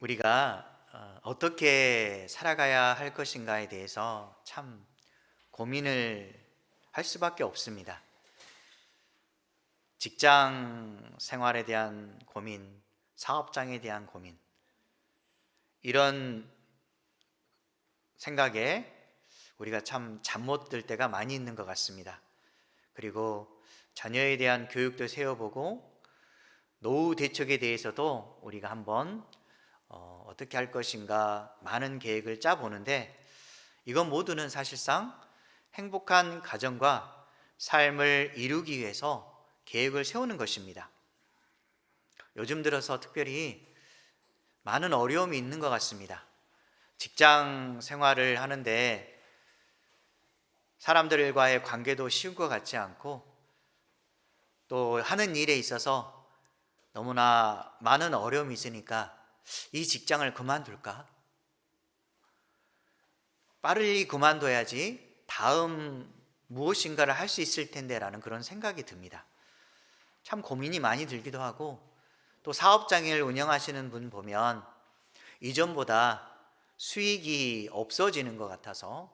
우리가 어떻게 살아가야 할 것인가에 대해서 참 고민을 할 수밖에 없습니다. 직장 생활에 대한 고민, 사업장에 대한 고민, 이런 생각에 우리가 참 잠 못 들 때가 많이 있는 것 같습니다. 그리고 자녀에 대한 교육도 세워보고 노후 대책에 대해서도 우리가 한번 어떻게 할 것인가 많은 계획을 짜보는데, 이건 모두는 사실상 행복한 가정과 삶을 이루기 위해서 계획을 세우는 것입니다. 요즘 들어서 특별히 많은 어려움이 있는 것 같습니다. 직장 생활을 하는데 사람들과의 관계도 쉬운 것 같지 않고, 또 하는 일에 있어서 너무나 많은 어려움이 있으니까 이 직장을 그만둘까? 빠르게 그만둬야지 다음 무엇인가를 할 수 있을 텐데 라는 그런 생각이 듭니다. 참 고민이 많이 들기도 하고, 또 사업장을 운영하시는 분 보면 이전보다 수익이 없어지는 것 같아서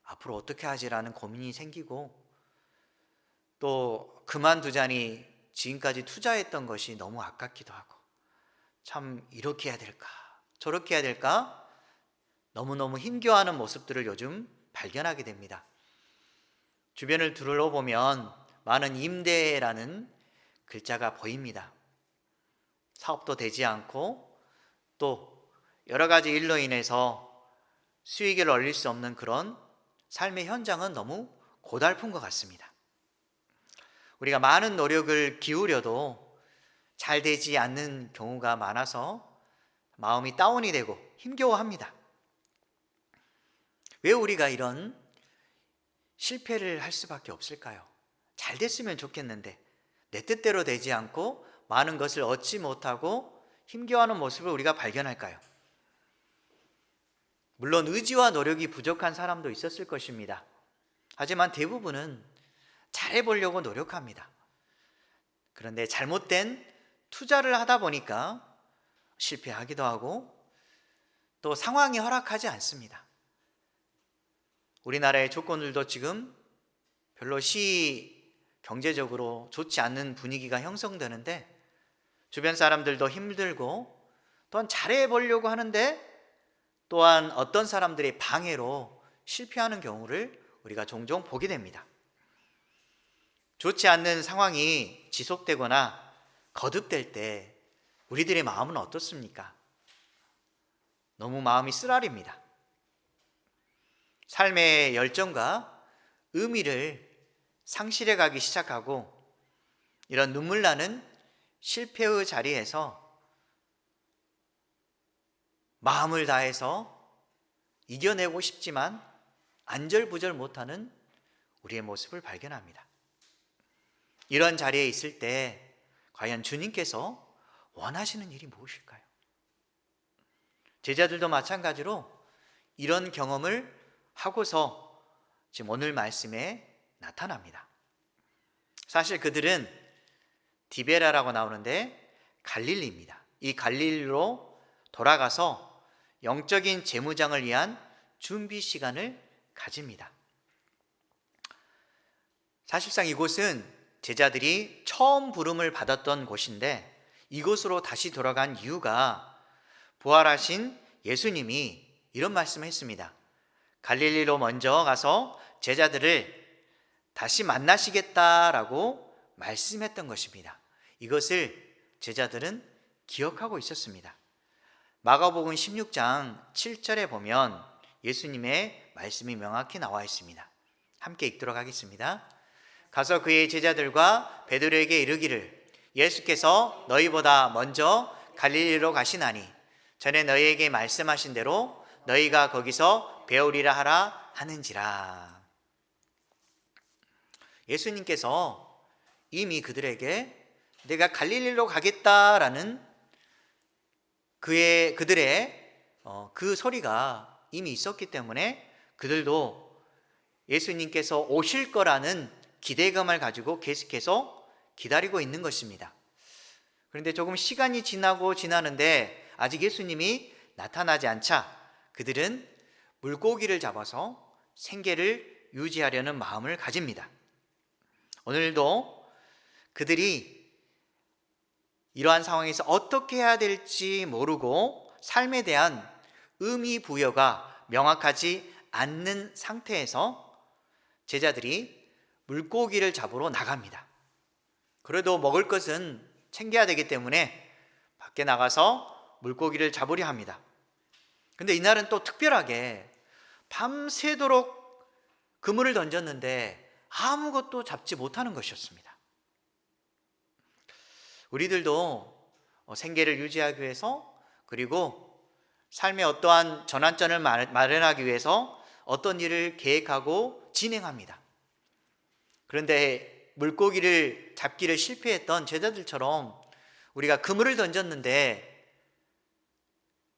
앞으로 어떻게 하지라는 고민이 생기고, 또 그만두자니 지금까지 투자했던 것이 너무 아깝기도 하고, 참 이렇게 해야 될까 저렇게 해야 될까 너무너무 힘겨워하는 모습들을 요즘 발견하게 됩니다. 주변을 둘러보면 많은 임대라는 글자가 보입니다. 사업도 되지 않고 또 여러 가지 일로 인해서 수익을 올릴 수 없는 그런 삶의 현장은 너무 고달픈 것 같습니다. 우리가 많은 노력을 기울여도 잘 되지 않는 경우가 많아서 마음이 다운이 되고 힘겨워합니다. 왜 우리가 이런 실패를 할 수밖에 없을까요? 잘 됐으면 좋겠는데 내 뜻대로 되지 않고 많은 것을 얻지 못하고 힘겨워하는 모습을 우리가 발견할까요? 물론 의지와 노력이 부족한 사람도 있었을 것입니다. 하지만 대부분은 잘해보려고 노력합니다. 그런데 잘못된 투자를 하다 보니까 실패하기도 하고, 또 상황이 허락하지 않습니다. 우리나라의 조건들도 지금 별로 경제적으로 좋지 않는 분위기가 형성되는데, 주변 사람들도 힘들고 또한 잘해보려고 하는데 또한 어떤 사람들의 방해로 실패하는 경우를 우리가 종종 보게 됩니다. 좋지 않는 상황이 지속되거나 거듭될 때 우리들의 마음은 어떻습니까? 너무 마음이 쓰라립니다. 삶의 열정과 의미를 상실해 가기 시작하고, 이런 눈물 나는 실패의 자리에서 마음을 다해서 이겨내고 싶지만 안절부절 못하는 우리의 모습을 발견합니다. 이런 자리에 있을 때 과연 주님께서 원하시는 일이 무엇일까요? 제자들도 마찬가지로 이런 경험을 하고서 지금 오늘 말씀에 나타납니다. 사실 그들은 디베라라고 나오는데 갈릴리입니다. 이 갈릴리로 돌아가서 영적인 재무장을 위한 준비 시간을 가집니다. 사실상 이곳은 제자들이 처음 부름을 받았던 곳인데, 이곳으로 다시 돌아간 이유가 부활하신 예수님이 이런 말씀을 했습니다. 갈릴리로 먼저 가서 제자들을 다시 만나시겠다라고 말씀했던 것입니다. 이것을 제자들은 기억하고 있었습니다. 마가복음 16장 7절에 보면 예수님의 말씀이 명확히 나와 있습니다. 함께 읽도록 하겠습니다. 가서 그의 제자들과 베드로에게 이르기를, 예수께서 너희보다 먼저 갈릴리로 가시나니 전에 너희에게 말씀하신 대로 너희가 거기서 배우리라 하라 하는지라. 예수님께서 이미 그들에게 내가 갈릴리로 가겠다라는 그들의 그 소리가 이미 있었기 때문에 그들도 예수님께서 오실 거라는 기대감을 가지고 계속해서 기다리고 있는 것입니다. 그런데 조금 시간이 지나는데 아직 예수님이 나타나지 않자 그들은 물고기를 잡아서 생계를 유지하려는 마음을 가집니다. 오늘도 그들이 이러한 상황에서 어떻게 해야 될지 모르고 삶에 대한 의미 부여가 명확하지 않는 상태에서 제자들이 물고기를 잡으러 나갑니다. 그래도 먹을 것은 챙겨야 되기 때문에 밖에 나가서 물고기를 잡으려 합니다. 근데 이날은 또 특별하게 밤새도록 그물을 던졌는데 아무것도 잡지 못하는 것이었습니다. 우리들도 생계를 유지하기 위해서, 그리고 삶의 어떠한 전환점을 마련하기 위해서 어떤 일을 계획하고 진행합니다. 그런데 물고기를 잡기를 실패했던 제자들처럼 우리가 그물을 던졌는데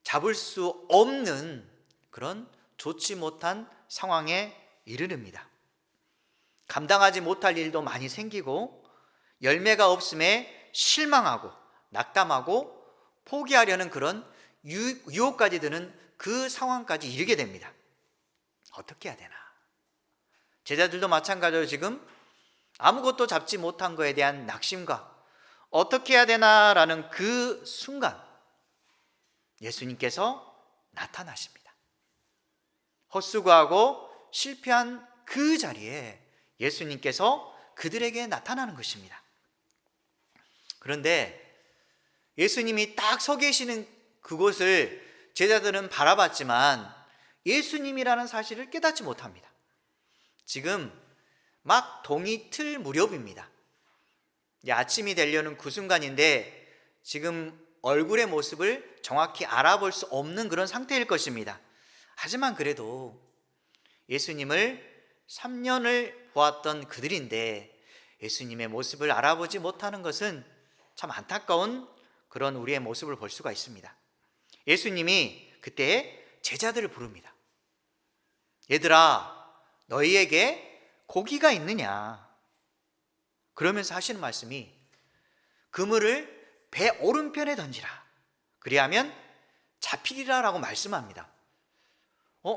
잡을 수 없는 그런 좋지 못한 상황에 이르릅니다. 감당하지 못할 일도 많이 생기고 열매가 없음에 실망하고 낙담하고 포기하려는 그런 유혹까지 드는 그 상황까지 이르게 됩니다. 어떻게 해야 되나? 제자들도 마찬가지로 지금 아무것도 잡지 못한 것에 대한 낙심과 어떻게 해야 되나라는 그 순간 예수님께서 나타나십니다. 헛수고하고 실패한 그 자리에 예수님께서 그들에게 나타나는 것입니다. 그런데 예수님이 딱 서 계시는 그곳을 제자들은 바라봤지만 예수님이라는 사실을 깨닫지 못합니다. 지금 막 동이 틀 무렵입니다. 아침이 되려는 그 순간인데 지금 얼굴의 모습을 정확히 알아볼 수 없는 그런 상태일 것입니다. 하지만 그래도 예수님을 3년을 보았던 그들인데 예수님의 모습을 알아보지 못하는 것은 참 안타까운 그런 우리의 모습을 볼 수가 있습니다. 예수님이 그때 제자들을 부릅니다. 얘들아, 너희에게 고기가 있느냐? 그러면서 하시는 말씀이 그물을 배 오른편에 던지라. 그리하면 잡히리라 라고 말씀합니다.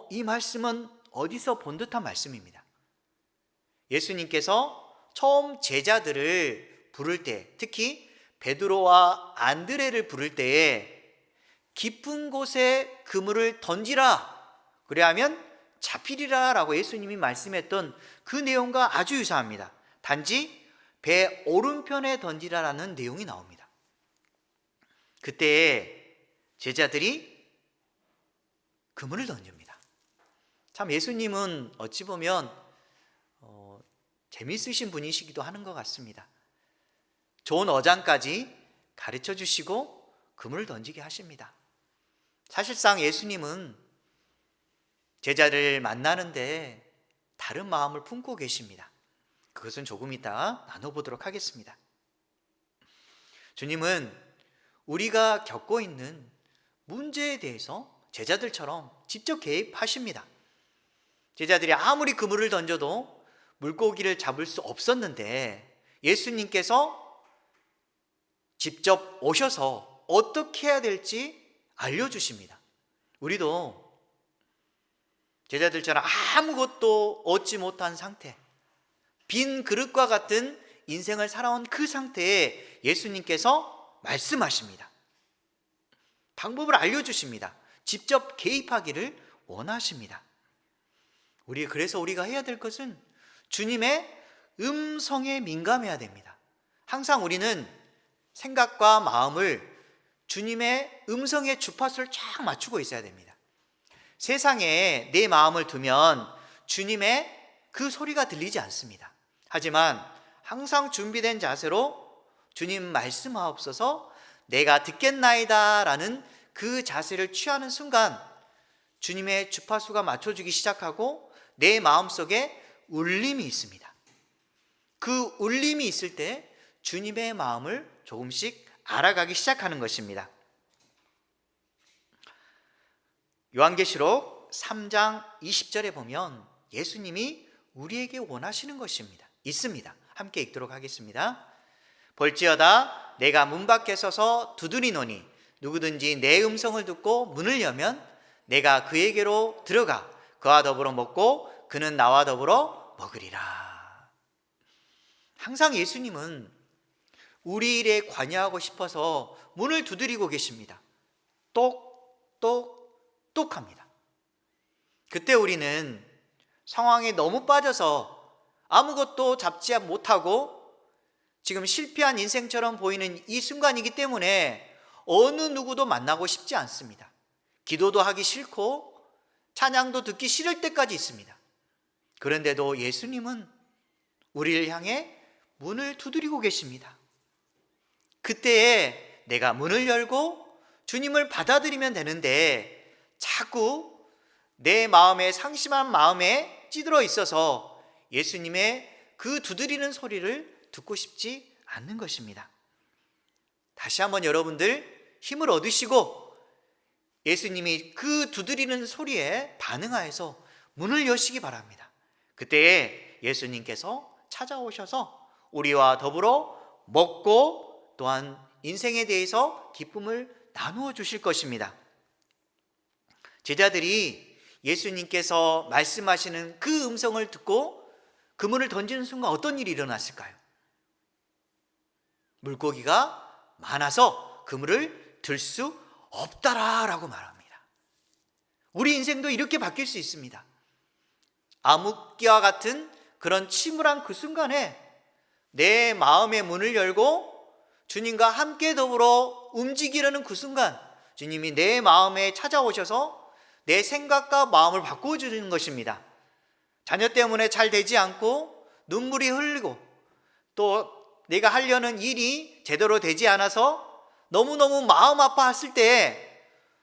이 말씀은 어디서 본 듯한 말씀입니다. 예수님께서 처음 제자들을 부를 때, 특히 베드로와 안드레를 부를 때에 깊은 곳에 그물을 던지라. 그리하면 잡히리라 라고 예수님이 말씀했던 그 내용과 아주 유사합니다. 단지 배 오른편에 던지라라는 내용이 나옵니다. 그때 제자들이 그물을 던집니다. 참 예수님은 어찌 보면 재미있으신 분이시기도 하는 것 같습니다. 좋은 어장까지 가르쳐 주시고 그물을 던지게 하십니다. 사실상 예수님은 제자를 만나는데 다른 마음을 품고 계십니다. 그것은 조금 이따 나눠보도록 하겠습니다. 주님은 우리가 겪고 있는 문제에 대해서 제자들처럼 직접 개입하십니다. 제자들이 아무리 그물을 던져도 물고기를 잡을 수 없었는데 예수님께서 직접 오셔서 어떻게 해야 될지 알려주십니다. 우리도 제자들처럼 아무것도 얻지 못한 상태, 빈 그릇과 같은 인생을 살아온 그 상태에 예수님께서 말씀하십니다. 방법을 알려주십니다. 직접 개입하기를 원하십니다. 그래서 우리가 해야 될 것은 주님의 음성에 민감해야 됩니다. 항상 우리는 생각과 마음을 주님의 음성의 주파수를 쫙 맞추고 있어야 됩니다. 세상에 내 마음을 두면 주님의 그 소리가 들리지 않습니다. 하지만 항상 준비된 자세로 주님 말씀하옵소서 내가 듣겠나이다 라는 그 자세를 취하는 순간 주님의 주파수가 맞춰주기 시작하고 내 마음속에 울림이 있습니다. 그 울림이 있을 때 주님의 마음을 조금씩 알아가기 시작하는 것입니다. 요한계시록 3장 20절에 보면 예수님이 우리에게 원하시는 것입니다. 있습니다. 함께 읽도록 하겠습니다. 볼지어다 내가 문 밖에 서서 두드리노니 누구든지 내 음성을 듣고 문을 여면 내가 그에게로 들어가 그와 더불어 먹고 그는 나와 더불어 먹으리라. 항상 예수님은 우리 일에 관여하고 싶어서 문을 두드리고 계십니다. 똑똑똑 합니다. 그때 우리는 상황에 너무 빠져서 아무것도 잡지 못하고 지금 실패한 인생처럼 보이는 이 순간이기 때문에 어느 누구도 만나고 싶지 않습니다. 기도도 하기 싫고 찬양도 듣기 싫을 때까지 있습니다. 그런데도 예수님은 우리를 향해 문을 두드리고 계십니다. 그때에 내가 문을 열고 주님을 받아들이면 되는데 자꾸 내 마음에 상심한 마음에 찌들어 있어서 예수님의 그 두드리는 소리를 듣고 싶지 않는 것입니다. 다시 한번 여러분들 힘을 얻으시고 예수님이 그 두드리는 소리에 반응하여서 문을 여시기 바랍니다. 그때 예수님께서 찾아오셔서 우리와 더불어 먹고 또한 인생에 대해서 기쁨을 나누어 주실 것입니다. 제자들이 예수님께서 말씀하시는 그 음성을 듣고 그물을 던지는 순간 어떤 일이 일어났을까요? 물고기가 많아서 그물을 들 수 없다라고 말합니다. 우리 인생도 이렇게 바뀔 수 있습니다. 암흑기와 같은 그런 침울한 그 순간에 내 마음의 문을 열고 주님과 함께 더불어 움직이려는 그 순간 주님이 내 마음에 찾아오셔서 내 생각과 마음을 바꾸어 주는 것입니다. 자녀 때문에 잘 되지 않고 눈물이 흘리고 또 내가 하려는 일이 제대로 되지 않아서 너무너무 마음 아파했을 때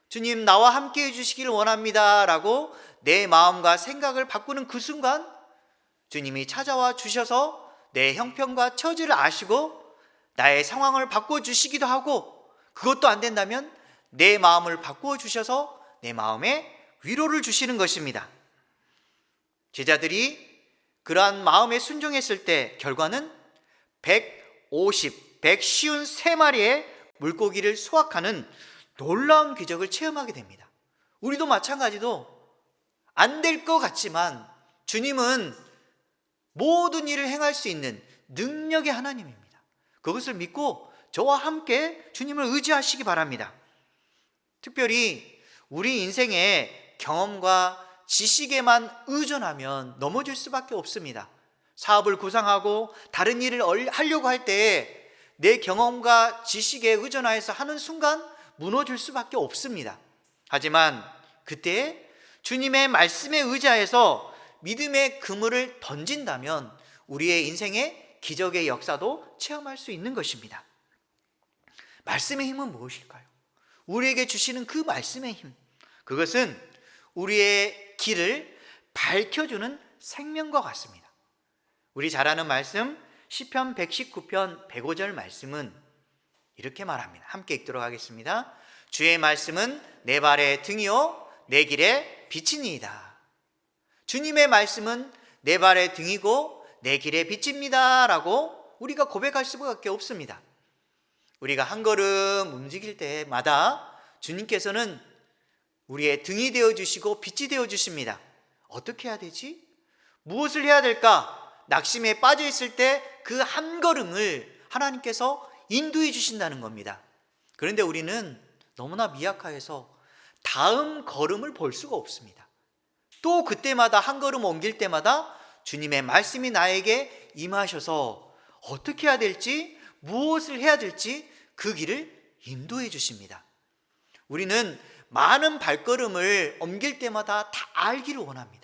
주님 나와 함께 해주시길 원합니다 라고 내 마음과 생각을 바꾸는 그 순간 주님이 찾아와 주셔서 내 형편과 처지를 아시고 나의 상황을 바꿔주시기도 하고 그것도 안 된다면 내 마음을 바꾸어 주셔서 내 마음에 위로를 주시는 것입니다. 제자들이 그러한 마음에 순종했을 때 결과는 153마리의 물고기를 수확하는 놀라운 기적을 체험하게 됩니다. 우리도 마찬가지로 안 될 것 같지만 주님은 모든 일을 행할 수 있는 능력의 하나님입니다. 그것을 믿고 저와 함께 주님을 의지하시기 바랍니다. 특별히 우리 인생의 경험과 지식에만 의존하면 넘어질 수밖에 없습니다. 사업을 구상하고 다른 일을 하려고 할 때 내 경험과 지식에 의존하여서 하는 순간 무너질 수밖에 없습니다. 하지만 그때 주님의 말씀에 의지하여서 믿음의 그물을 던진다면 우리의 인생의 기적의 역사도 체험할 수 있는 것입니다. 말씀의 힘은 무엇일까요? 우리에게 주시는 그 말씀의 힘, 그것은 우리의 길을 밝혀주는 생명과 같습니다. 우리 잘 아는 말씀 시편 119편 105절 말씀은 이렇게 말합니다. 함께 읽도록 하겠습니다. 주의 말씀은 내 발의 등이요 내 길의 빛이니이다. 주님의 말씀은 내 발의 등이고 내 길의 빛입니다 라고 우리가 고백할 수밖에 없습니다. 우리가 한 걸음 움직일 때마다 주님께서는 우리의 등이 되어주시고 빛이 되어주십니다. 어떻게 해야 되지? 무엇을 해야 될까? 낙심에 빠져 있을 때 그 한 걸음을 하나님께서 인도해 주신다는 겁니다. 그런데 우리는 너무나 미약하여서 다음 걸음을 볼 수가 없습니다. 또 그때마다 한 걸음 옮길 때마다 주님의 말씀이 나에게 임하셔서 어떻게 해야 될지 무엇을 해야 될지 그 길을 인도해 주십니다. 우리는 많은 발걸음을 옮길 때마다 다 알기를 원합니다.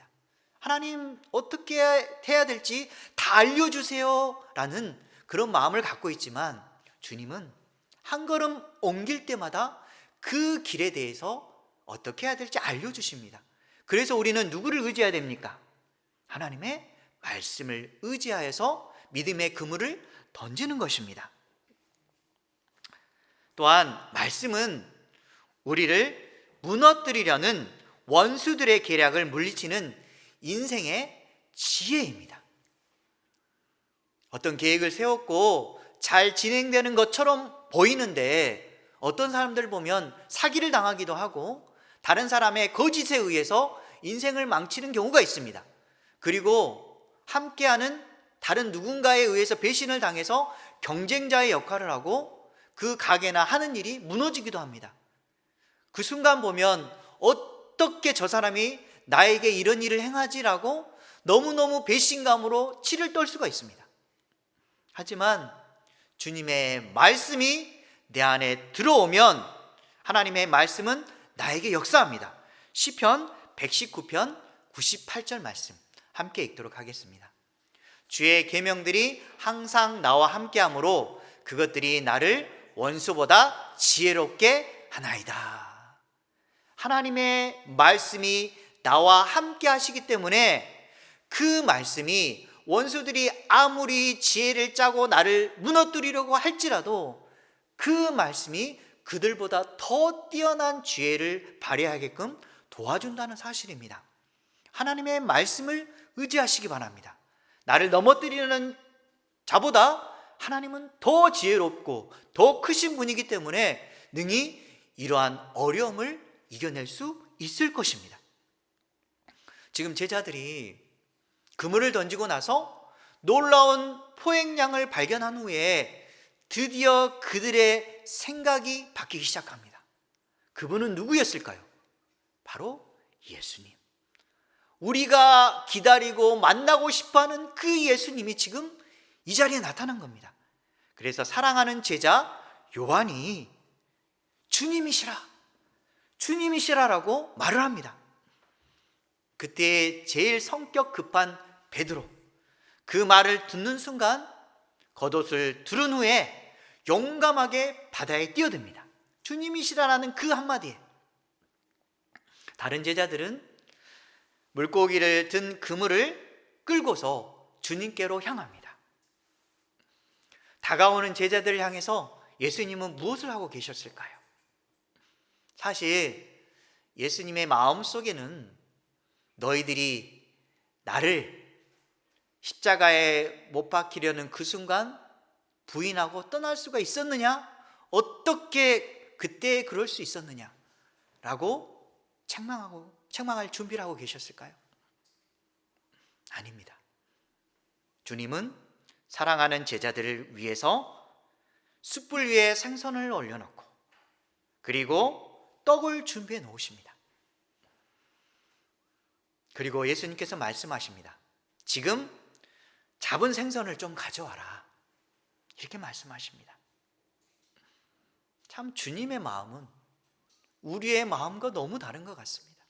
하나님 어떻게 해야 될지 다 알려주세요 라는 그런 마음을 갖고 있지만 주님은 한 걸음 옮길 때마다 그 길에 대해서 어떻게 해야 될지 알려주십니다. 그래서 우리는 누구를 의지해야 됩니까? 하나님의 말씀을 의지하여서 믿음의 그물을 던지는 것입니다. 또한 말씀은 우리를 무너뜨리려는 원수들의 계략을 물리치는 인생의 지혜입니다. 어떤 계획을 세웠고 잘 진행되는 것처럼 보이는데 어떤 사람들 보면 사기를 당하기도 하고 다른 사람의 거짓에 의해서 인생을 망치는 경우가 있습니다. 그리고 함께하는 다른 누군가에 의해서 배신을 당해서 경쟁자의 역할을 하고 그 가게나 하는 일이 무너지기도 합니다. 그 순간 보면 어떻게 저 사람이 나에게 이런 일을 행하지라고 너무너무 배신감으로 치를 떨 수가 있습니다. 하지만 주님의 말씀이 내 안에 들어오면 하나님의 말씀은 나에게 역사합니다. 시편 119편 98절 말씀 함께 읽도록 하겠습니다. 주의 계명들이 항상 나와 함께하므로 그것들이 나를 원수보다 지혜롭게 하나이다. 하나님의 말씀이 나와 함께 하시기 때문에 그 말씀이 원수들이 아무리 지혜를 짜고 나를 무너뜨리려고 할지라도 그 말씀이 그들보다 더 뛰어난 지혜를 발휘하게끔 도와준다는 사실입니다. 하나님의 말씀을 의지하시기 바랍니다. 나를 넘어뜨리는 자보다 하나님은 더 지혜롭고 더 크신 분이기 때문에 능히 이러한 어려움을 이겨낼 수 있을 것입니다. 지금 제자들이 그물을 던지고 나서 놀라운 포획량을 발견한 후에 드디어 그들의 생각이 바뀌기 시작합니다. 그분은 누구였을까요? 바로 예수님. 우리가 기다리고 만나고 싶어하는 그 예수님이 지금 이 자리에 나타난 겁니다. 그래서 사랑하는 제자 요한이 주님이시라라고 말을 합니다. 그때 제일 성격 급한 베드로, 그 말을 듣는 순간 겉옷을 두른 후에 용감하게 바다에 뛰어듭니다. 주님이시라는 그 한마디에. 다른 제자들은 물고기를 든 그물을 끌고서 주님께로 향합니다. 다가오는 제자들을 향해서 예수님은 무엇을 하고 계셨을까요? 사실 예수님의 마음속에는 너희들이 나를 십자가에 못 박히려는 그 순간 부인하고 떠날 수가 있었느냐? 어떻게 그때 그럴 수 있었느냐? 라고 책망할 준비를 하고 계셨을까요? 아닙니다. 주님은 사랑하는 제자들을 위해서 숯불 위에 생선을 올려놓고 그리고 떡을 준비해 놓으십니다. 그리고 예수님께서 말씀하십니다. 지금 잡은 생선을 좀 가져와라. 이렇게 말씀하십니다. 참 주님의 마음은 우리의 마음과 너무 다른 것 같습니다.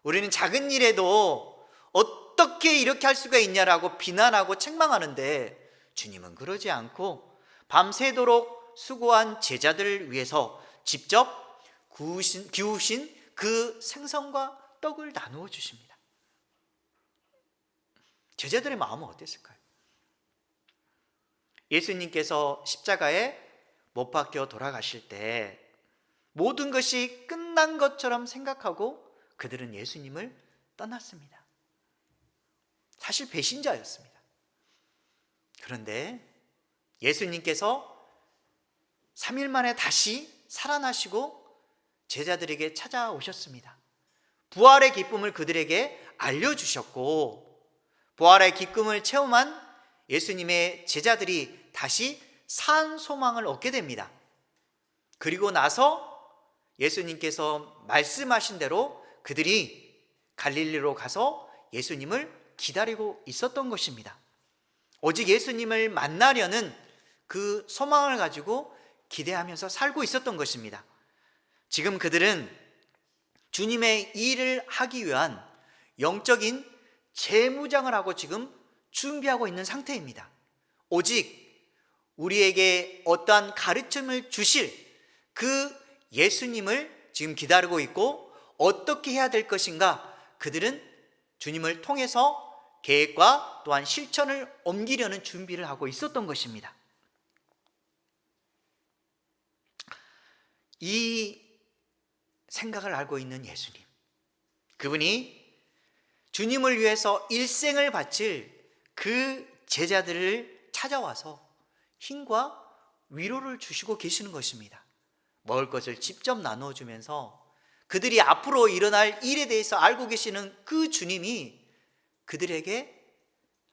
우리는 작은 일에도 어떻게 이렇게 할 수가 있냐라고 비난하고 책망하는데 주님은 그러지 않고 밤새도록 수고한 제자들을 위해서 직접 기우신 그 생선과 떡을 나누어 주십니다. 제자들의 마음은 어땠을까요? 예수님께서 십자가에 못 박혀 돌아가실 때 모든 것이 끝난 것처럼 생각하고 그들은 예수님을 떠났습니다. 사실 배신자였습니다. 그런데 예수님께서 3일 만에 다시 살아나시고 제자들에게 찾아오셨습니다. 부활의 기쁨을 그들에게 알려주셨고 부활의 기쁨을 체험한 예수님의 제자들이 다시 산 소망을 얻게 됩니다. 그리고 나서 예수님께서 말씀하신 대로 그들이 갈릴리로 가서 예수님을 기다리고 있었던 것입니다. 오직 예수님을 만나려는 그 소망을 가지고 기대하면서 살고 있었던 것입니다. 지금 그들은 주님의 일을 하기 위한 영적인 재무장을 하고 지금 준비하고 있는 상태입니다. 오직 우리에게 어떠한 가르침을 주실 그 예수님을 지금 기다리고 있고 어떻게 해야 될 것인가 그들은 주님을 통해서 계획과 또한 실천을 옮기려는 준비를 하고 있었던 것입니다. 이 생각을 알고 있는 예수님, 그분이 주님을 위해서 일생을 바칠 그 제자들을 찾아와서 힘과 위로를 주시고 계시는 것입니다. 먹을 것을 직접 나누어 주면서 그들이 앞으로 일어날 일에 대해서 알고 계시는 그 주님이 그들에게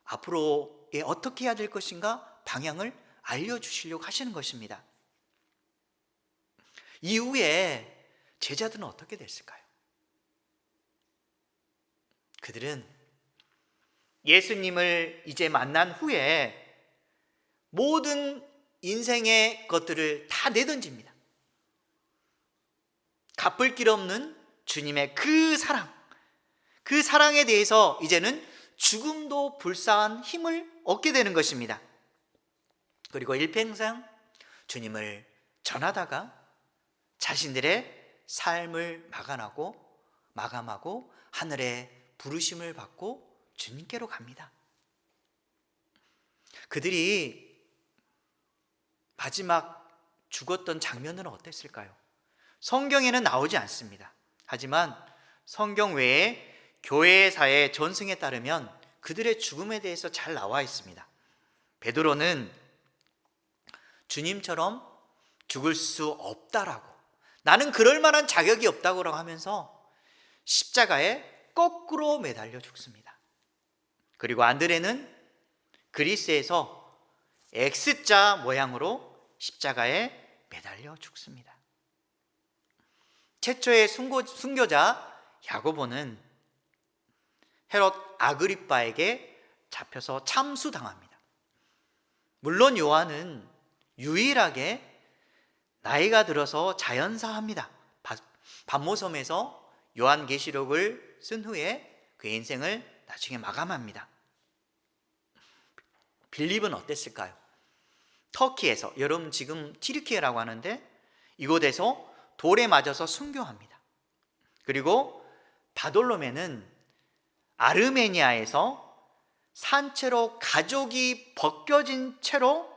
앞으로 어떻게 해야 될 것인가 방향을 알려주시려고 하시는 것입니다. 이후에 제자들은 어떻게 됐을까요? 그들은 예수님을 이제 만난 후에 모든 인생의 것들을 다 내던집니다. 갚을 길 없는 주님의 그 사랑에 대해서 이제는 죽음도 불사한 힘을 얻게 되는 것입니다. 그리고 일평생 주님을 전하다가 자신들의 삶을 마감하고 하늘의 부르심을 받고 주님께로 갑니다. 그들이 마지막 죽었던 장면은 어땠을까요? 성경에는 나오지 않습니다. 하지만 성경 외에 교회사의 전승에 따르면 그들의 죽음에 대해서 잘 나와 있습니다. 베드로는 주님처럼 죽을 수 없다라고, 나는 그럴 만한 자격이 없다고 하면서 십자가에 거꾸로 매달려 죽습니다. 그리고 안드레는 그리스에서 X자 모양으로 십자가에 매달려 죽습니다. 최초의 순교자 야고보는 헤롯 아그리빠에게 잡혀서 참수당합니다. 물론 요한은 유일하게 나이가 들어서 자연사합니다. 반모섬에서 요한계시록을 쓴 후에 그의 인생을 나중에 마감합니다. 빌립은 어땠을까요? 터키에서, 여러분 지금 튀르키예라고 하는데 이곳에서 돌에 맞아서 순교합니다. 그리고 바돌로메는 아르메니아에서 산채로 가족이 벗겨진 채로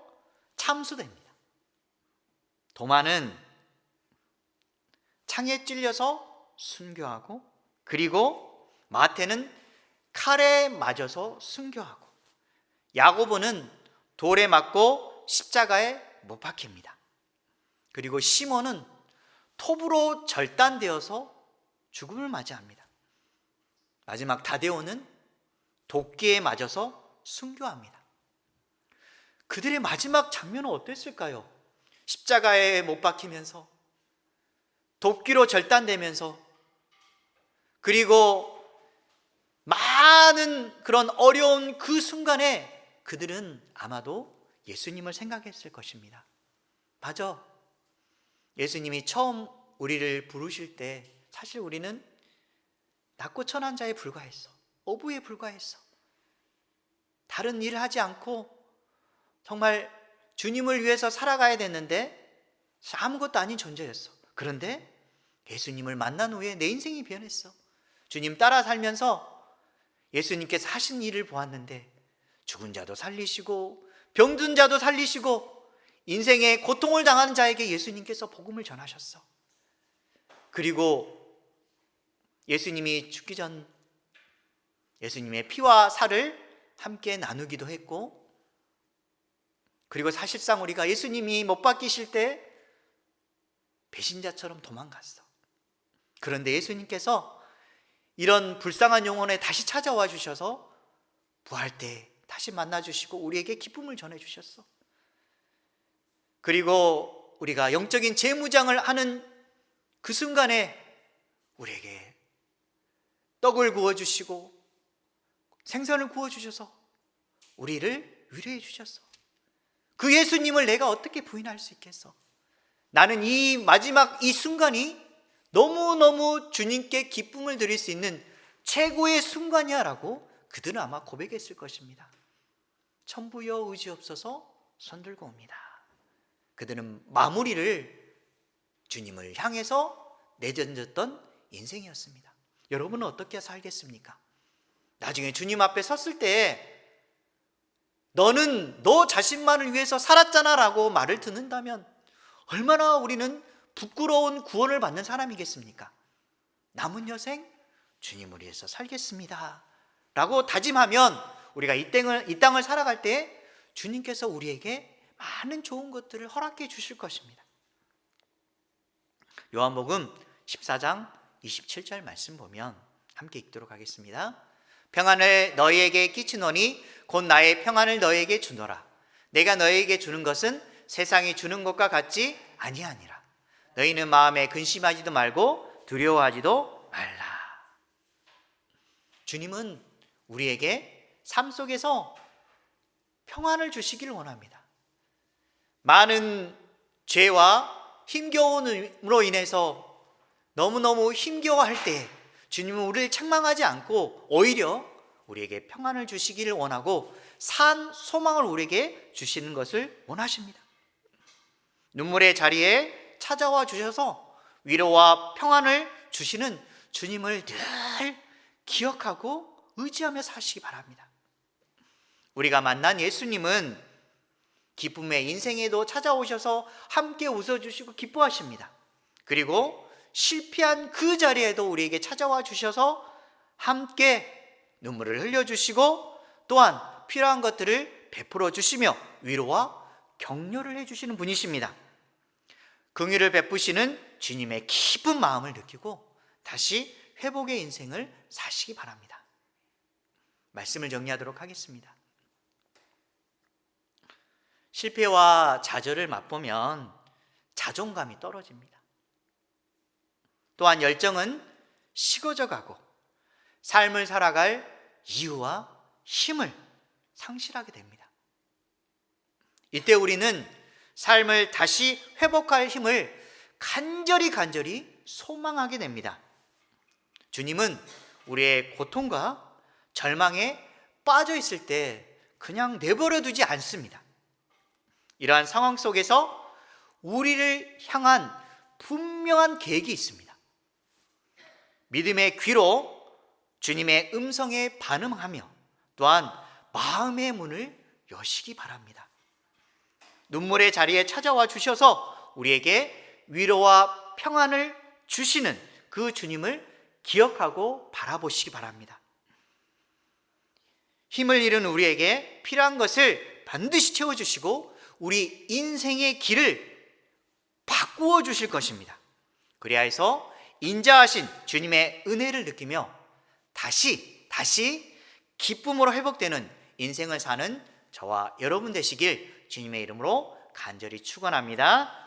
참수됩니다. 도마는 창에 찔려서 순교하고, 그리고 마태는 칼에 맞아서 순교하고, 야고보는 돌에 맞고 십자가에 못 박힙니다. 그리고 시몬은 톱으로 절단되어서 죽음을 맞이합니다. 마지막 다데오는 도끼에 맞아서 순교합니다. 그들의 마지막 장면은 어땠을까요? 십자가에 못 박히면서, 도끼로 절단되면서, 그리고 많은 그런 어려운 그 순간에 그들은 아마도 예수님을 생각했을 것입니다. 맞아. 예수님이 처음 우리를 부르실 때 사실 우리는 낮고 천한 자에 불과했어. 어부에 불과했어. 다른 일을 하지 않고 정말 주님을 위해서 살아가야 됐는데 아무것도 아닌 존재였어. 그런데 예수님을 만난 후에 내 인생이 변했어. 주님 따라 살면서 예수님께서 하신 일을 보았는데 죽은 자도 살리시고 병든 자도 살리시고 인생의 고통을 당하는 자에게 예수님께서 복음을 전하셨어. 그리고 예수님이 죽기 전 예수님의 피와 살을 함께 나누기도 했고, 그리고 사실상 우리가 예수님이 못 박히실 때 배신자처럼 도망갔어. 그런데 예수님께서 이런 불쌍한 영혼에 다시 찾아와 주셔서 부활 때 다시 만나 주시고 우리에게 기쁨을 전해 주셨어. 그리고 우리가 영적인 재무장을 하는 그 순간에 우리에게 떡을 구워 주시고 생선을 구워 주셔서 우리를 위로해 주셨어. 그 예수님을 내가 어떻게 부인할 수 있겠어? 나는 이 마지막 이 순간이 너무너무 주님께 기쁨을 드릴 수 있는 최고의 순간이야 라고 그들은 아마 고백했을 것입니다. 천부여 의지없어서 손들고 옵니다. 그들은 마무리를 주님을 향해서 내던졌던 인생이었습니다. 여러분은 어떻게 살겠습니까? 나중에 주님 앞에 섰을 때 너는 너 자신만을 위해서 살았잖아 라고 말을 듣는다면 얼마나 우리는 부끄러운 구원을 받는 사람이겠습니까? 남은 여생 주님을 위해서 살겠습니다 라고 다짐하면 우리가 이 땅을 살아갈 때 주님께서 우리에게 많은 좋은 것들을 허락해 주실 것입니다. 요한복음 14장 27절 말씀 보면 함께 읽도록 하겠습니다. 평안을 너희에게 끼치노니 곧 나의 평안을 너희에게 주노라. 내가 너희에게 주는 것은 세상이 주는 것과 같지 아니하니라. 너희는 마음에 근심하지도 말고 두려워하지도 말라. 주님은 우리에게 삶 속에서 평안을 주시기를 원합니다. 많은 죄와 힘겨움으로 인해서 너무너무 힘겨워할 때 주님은 우리를 책망하지 않고 오히려 우리에게 평안을 주시기를 원하고 산 소망을 우리에게 주시는 것을 원하십니다. 눈물의 자리에 찾아와 주셔서 위로와 평안을 주시는 주님을 늘 기억하고 의지하며 사시기 바랍니다. 우리가 만난 예수님은 기쁨의 인생에도 찾아오셔서 함께 웃어주시고 기뻐하십니다. 그리고 실패한 그 자리에도 우리에게 찾아와 주셔서 함께 눈물을 흘려주시고 또한 필요한 것들을 베풀어 주시며 위로와 격려를 해주시는 분이십니다. 긍휼을 베푸시는 주님의 깊은 마음을 느끼고 다시 회복의 인생을 사시기 바랍니다. 말씀을 정리하도록 하겠습니다. 실패와 좌절을 맛보면 자존감이 떨어집니다. 또한 열정은 식어져 가고 삶을 살아갈 이유와 힘을 상실하게 됩니다. 이때 우리는 삶을 다시 회복할 힘을 간절히 소망하게 됩니다. 주님은 우리의 고통과 절망에 빠져 있을 때 그냥 내버려 두지 않습니다. 이러한 상황 속에서 우리를 향한 분명한 계획이 있습니다. 믿음의 귀로 주님의 음성에 반응하며 또한 마음의 문을 여시기 바랍니다. 눈물의 자리에 찾아와 주셔서 우리에게 위로와 평안을 주시는 그 주님을 기억하고 바라보시기 바랍니다. 힘을 잃은 우리에게 필요한 것을 반드시 채워주시고 우리 인생의 길을 바꾸어 주실 것입니다. 그리하여서 인자하신 주님의 은혜를 느끼며 다시 기쁨으로 회복되는 인생을 사는 저와 여러분 되시길 주님의 이름으로 간절히 축원합니다.